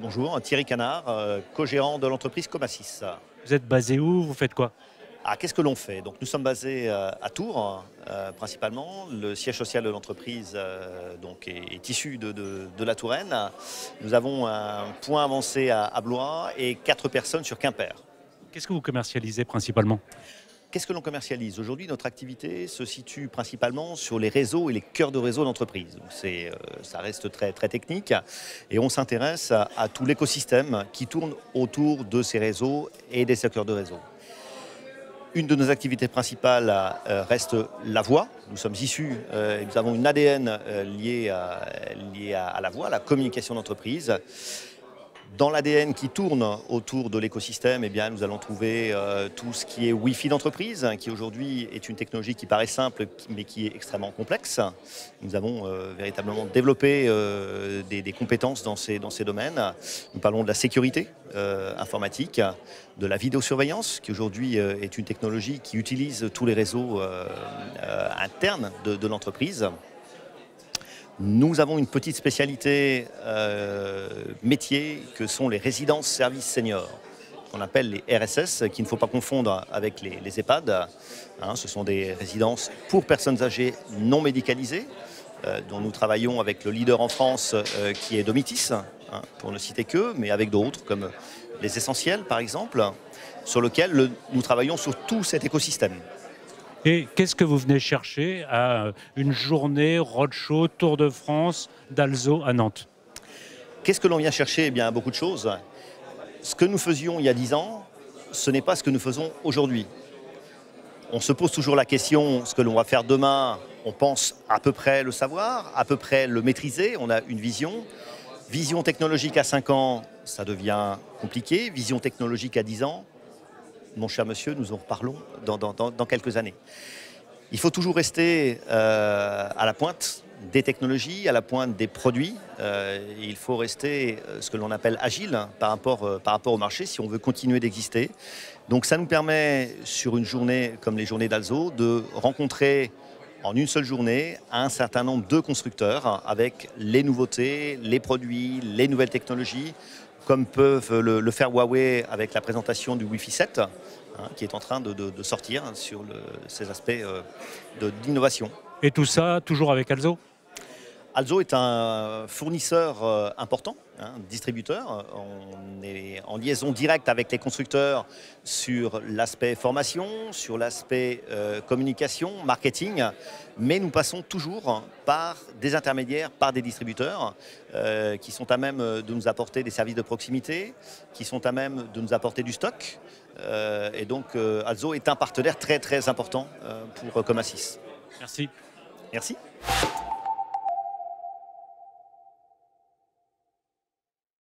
Bonjour, Thierry Canard, co-gérant de l'entreprise Comasys. Vous êtes basé où? Vous faites quoi? Qu'est-ce que l'on fait? Donc, nous sommes basés à Tours, principalement. Le siège social de l'entreprise est issu de la Touraine. Nous avons un point avancé à Blois et 4 personnes sur Quimper. Qu'est-ce que vous commercialisez principalement? Qu'est-ce que l'on commercialise? Aujourd'hui, notre activité se situe principalement sur les réseaux et les cœurs de réseau d'entreprise. Ça reste très, très technique et on s'intéresse à tout l'écosystème qui tourne autour de ces réseaux et des cœurs de réseau. Une de nos activités principales reste la voix. Nous sommes issus, nous avons une ADN liée à la voix, à la communication d'entreprise. Dans l'ADN qui tourne autour de l'écosystème, nous allons trouver tout ce qui est Wi-Fi d'entreprise, qui aujourd'hui est une technologie qui paraît simple, mais qui est extrêmement complexe. Nous avons véritablement développé des compétences dans ces domaines. Nous parlons de la sécurité informatique, de la vidéosurveillance, qui aujourd'hui est une technologie qui utilise tous les réseaux internes de l'entreprise. Nous avons une petite spécialité métier que sont les résidences services seniors, qu'on appelle les RSS, qu'il ne faut pas confondre avec les EHPAD. Ce sont des résidences pour personnes âgées non médicalisées, dont nous travaillons avec le leader en France qui est Domitis, pour ne citer que, mais avec d'autres comme les Essentiels par exemple, sur lequel nous travaillons sur tout cet écosystème. Et qu'est-ce que vous venez chercher à une journée roadshow Tour de France d'Alzo à Nantes? Qu'est-ce que l'on vient chercher? Beaucoup de choses. Ce que nous faisions il y a 10 ans, ce n'est pas ce que nous faisons aujourd'hui. On se pose toujours la question, ce que l'on va faire demain, on pense à peu près le savoir, à peu près le maîtriser, on a une vision. Vision technologique à 5 ans, ça devient compliqué. Vision technologique à 10 ans, mon cher monsieur, nous en reparlons dans quelques années. Il faut toujours rester à la pointe des technologies, à la pointe des produits. Il faut rester ce que l'on appelle agile par rapport au marché si on veut continuer d'exister. Donc ça nous permet, sur une journée comme les journées d'Alzo, de rencontrer en une seule journée un certain nombre de constructeurs avec les nouveautés, les produits, les nouvelles technologies, comme peuvent le faire Huawei avec la présentation du Wi-Fi 7, qui est en train de sortir sur ces aspects d'innovation. Et tout ça, toujours avec Alzo? Alzo est un fournisseur important, distributeur. On est en liaison directe avec les constructeurs sur l'aspect formation, sur l'aspect communication, marketing, mais nous passons toujours par des intermédiaires, par des distributeurs qui sont à même de nous apporter des services de proximité, qui sont à même de nous apporter du stock. Et donc Alzo est un partenaire très très important pour Comasys. Merci. Merci.